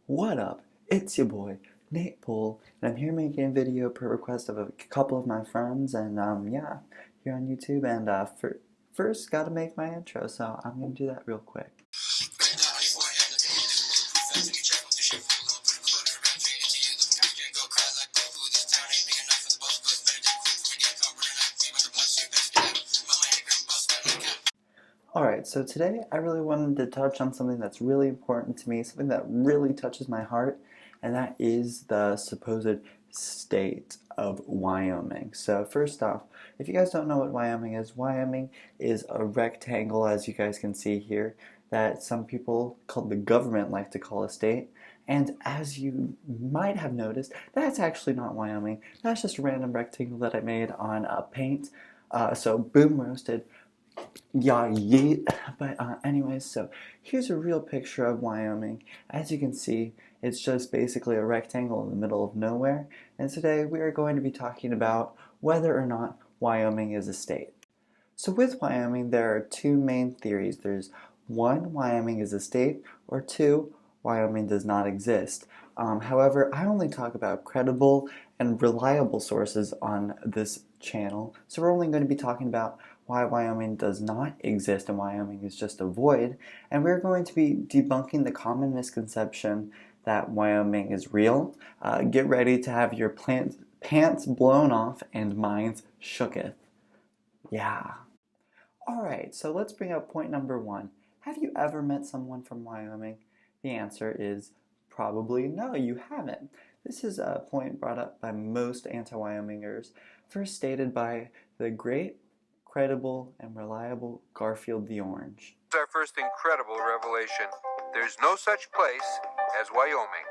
What up? It's your boy, Nate Poole, and I'm here making a video per request of a couple of my friends, and yeah, here on YouTube, and first gotta make my intro, so I'm gonna do that real quick. Alright, so today I really wanted to touch on something that's really important to me, something that really touches my heart, and that is the supposed state of Wyoming. So first off, if you guys don't know what Wyoming is a rectangle, as you guys can see here, that some people called the government like to call a state. And as you might have noticed, that's actually not Wyoming. That's just a random rectangle that I made on paint. So boom roasted. Yeah, yeet. But anyways, so here's a real picture of Wyoming. As you can see, it's just basically a rectangle in the middle of nowhere. And today we are going to be talking about whether or not Wyoming is a state. So with Wyoming, there are two main theories. There's one, Wyoming is a state, or two, Wyoming does not exist. However, I only talk about credible and reliable sources on this channel. So we're only going to be talking about why Wyoming does not exist and Wyoming is just a void. And we're going to be debunking the common misconception that Wyoming is real. Get ready to have your pants blown off and minds shooketh. Yeah. Alright, so let's bring up point number one. Have you ever met someone from Wyoming? The answer is probably no, you haven't. This is a point brought up by most anti-Wyomingers, first stated by the great, credible, and reliable Garfield the Orange. It's our first incredible revelation. There's no such place as Wyoming.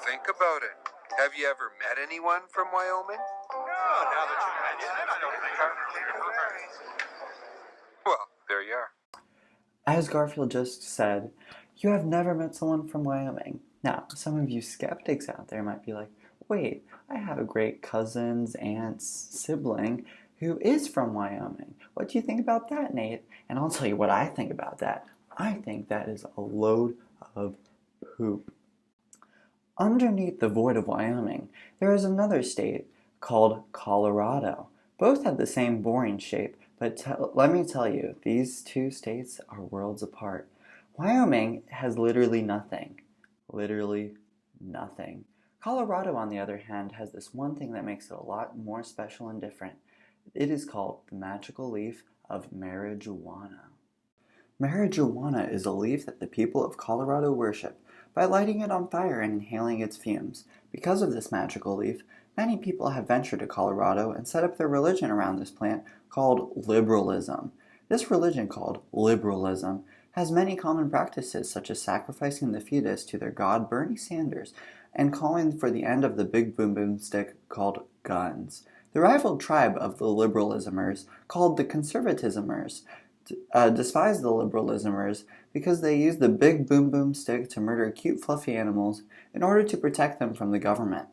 Think about it. Have you ever met anyone from Wyoming? No, now that you mention it, I don't think I've... Well, there you are. As Garfield just said, you have never met someone from Wyoming. Now, some of you skeptics out there might be like, wait, I have a great cousin's aunt's sibling who is from Wyoming. What do you think about that, Nate? And I'll tell you what I think about that. I think that is a load of poop. Underneath the void of Wyoming, there is another state called Colorado. Both have the same boring shape, but let me tell you, these two states are worlds apart. Wyoming has literally nothing. Literally nothing. Colorado, on the other hand, has this one thing that makes it a lot more special and different. It is called the magical leaf of marijuana. Marijuana is a leaf that the people of Colorado worship by lighting it on fire and inhaling its fumes. Because of this magical leaf, many people have ventured to Colorado and set up their religion around this plant called liberalism. This religion, called liberalism, has many common practices such as sacrificing the fetus to their god Bernie Sanders and calling for the end of the big boom boom stick called guns. The rival tribe of the liberalismers, called the conservatismers, despise the liberalismers because they use the big boom boom stick to murder cute fluffy animals in order to protect them from the government.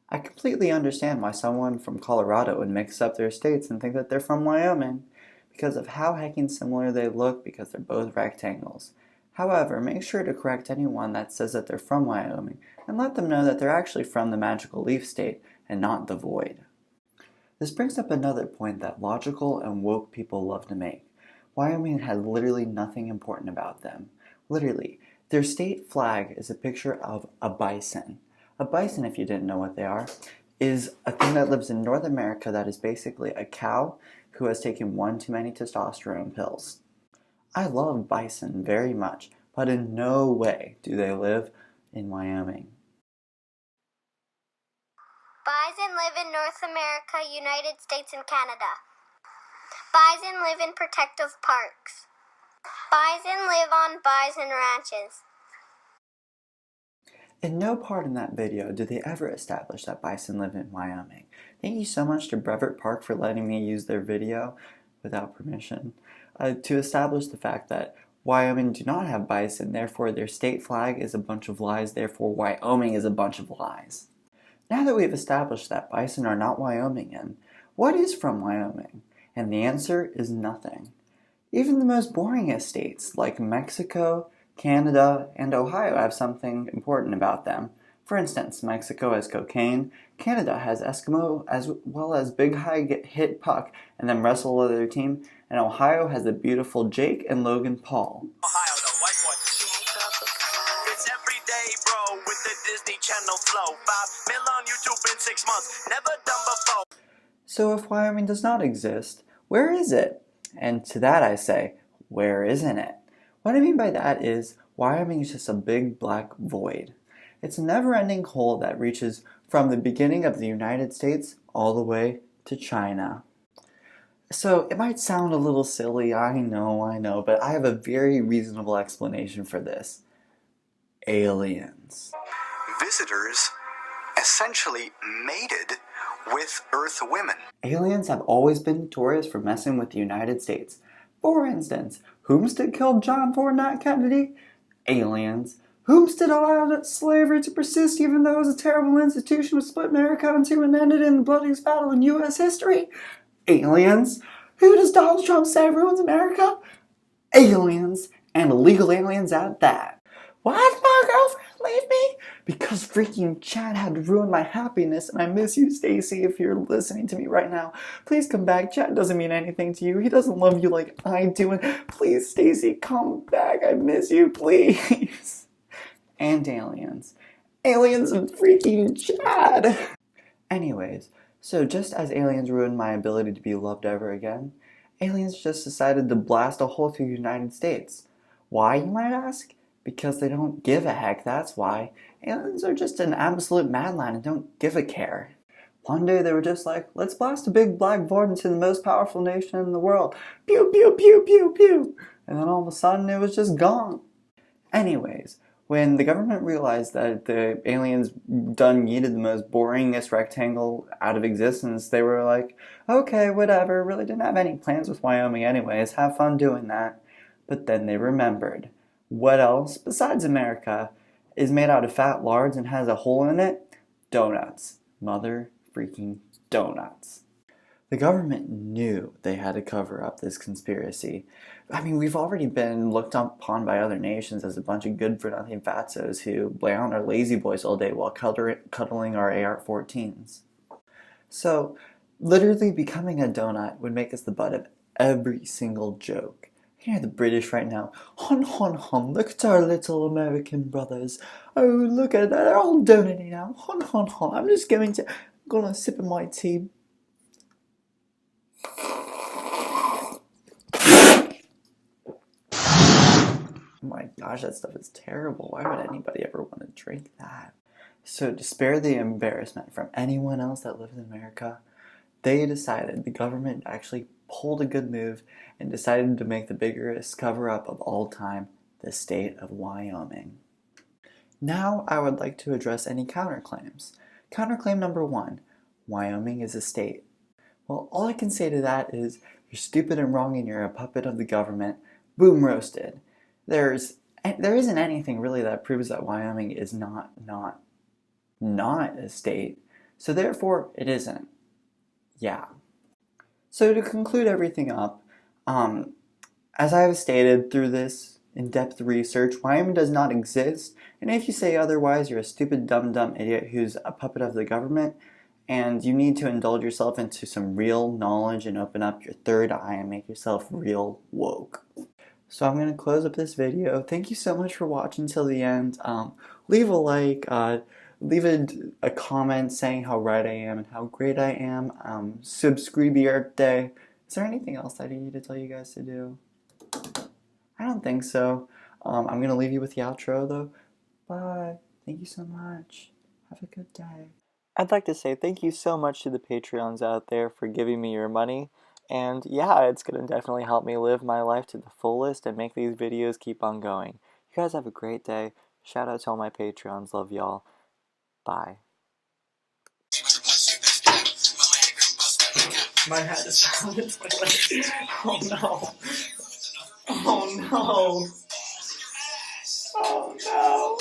I completely understand why someone from Colorado would mix up their states and think that they're from Wyoming, because of how heckin' similar they look, because they're both rectangles. However, make sure to correct anyone that says that they're from Wyoming, and let them know that they're actually from the magical leaf state, and not the void. This brings up another point that logical and woke people love to make. Wyoming has literally nothing important about them. Literally, their state flag is a picture of a bison. A bison, if you didn't know what they are, is a thing that lives in North America that is basically a cow who has taken one too many testosterone pills. I love bison very much, but in no way do they live in Wyoming. Bison live in North America, United States, and Canada. Bison live in protective parks. Bison live on bison ranches. In no part in that video did they ever establish that bison live in Wyoming. Thank you so much to Brevert Park for letting me use their video without permission to establish the fact that Wyoming do not have bison, therefore their state flag is a bunch of lies, therefore Wyoming is a bunch of lies. Now that we've established that bison are not Wyomingian, what is from Wyoming? And the answer is nothing. Even the most boringest states, like Mexico, Canada, and Ohio, have something important about them. For instance, Mexico has cocaine, Canada has Eskimo, as well as Big High Hit Puck and then wrestle with their team, and Ohio has the beautiful Jake and Logan Paul. Ohio, the white one. It's every day, bro, with the Disney Channel flow. 5 mil on YouTube in 6 months, never done before. So if Wyoming does not exist, where is it? And to that I say, where isn't it? What I mean by that is, Wyoming is just a big black void. It's a never-ending hole that reaches from the beginning of the United States all the way to China. So it might sound a little silly, I know, but I have a very reasonable explanation for this. Aliens. Visitors essentially mated with Earth women. Aliens have always been notorious for messing with the United States. For instance, whomst killed John F. Kennedy? Aliens. Whomst allowed slavery to persist even though it was a terrible institution which split America in two and ended in the bloodiest battle in U.S. history? Aliens. Who does Donald Trump say ruins America? Aliens. And illegal aliens at that. Why did my girlfriend leave me? Because freaking Chad had to ruin my happiness, and I miss you, Stacy, if you're listening to me right now. Please come back. Chad doesn't mean anything to you. He doesn't love you like I do. And please, Stacy, come back. I miss you, please. And aliens. Aliens and freaking Chad. Anyways, so just as aliens ruined my ability to be loved ever again, aliens just decided to blast a hole through the United States. Why, you might ask? Because they don't give a heck, that's why. Aliens are just an absolute madland and don't give a care. One day they were just like, let's blast a big black void into the most powerful nation in the world. Pew, pew, pew, pew, pew. And then all of a sudden it was just gone. Anyways, when the government realized that the aliens done yeeted the most boringest rectangle out of existence, they were like, okay, whatever, really didn't have any plans with Wyoming anyways, have fun doing that. But then they remembered. What else, besides America, is made out of fat lards and has a hole in it? Donuts. Mother freaking donuts. The government knew they had to cover up this conspiracy. I mean, we've already been looked upon by other nations as a bunch of good-for-nothing fatzos who lay on our lazy boys all day while cuddling our AR-14s. So, literally becoming a donut would make us the butt of every single joke. You hear the British right now, hon hon hon, look at our little American brothers. Oh, look at that, they're all donating now. Hon hon hon, I'm just gonna sip of my tea. Oh my gosh, that stuff is terrible. Why would anybody ever want to drink that? So to spare the embarrassment from anyone else that lives in America, they decided, the government actually pulled a good move and decided to make the biggest cover-up of all time, the state of Wyoming. Now I would like to address any counterclaims. Counterclaim number 1, Wyoming is a state. Well, all I can say to that is, you're stupid and wrong and you're a puppet of the government. Boom, roasted. There isn't anything really that proves that Wyoming is not a state, so therefore it isn't. Yeah. So to conclude everything up, as I have stated through this in-depth research, Wyoming does not exist, and if you say otherwise, you're a stupid, dumb idiot who's a puppet of the government, and you need to indulge yourself into some real knowledge and open up your third eye and make yourself real woke. So I'm going to close up this video. Thank you so much for watching till the end. Leave a like, leave a comment saying how right I am and how great I am. Subscribe. Is there anything else that I need to tell you guys to do? I don't think so. I'm going to leave you with the outro though. Bye. Thank you so much. Have a good day. I'd like to say thank you so much to the Patreons out there for giving me your money. And yeah, it's going to definitely help me live my life to the fullest and make these videos keep on going. You guys have a great day. Shout out to all my Patreons. Love y'all. Bye. My hat is on the toilet. Oh no. Oh no. Oh no.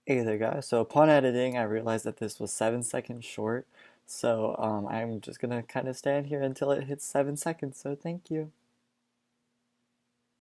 Hey there guys, so upon editing I realized that this was 7 seconds short, So I'm just gonna kind of stand here until it hits 7 seconds. So thank you.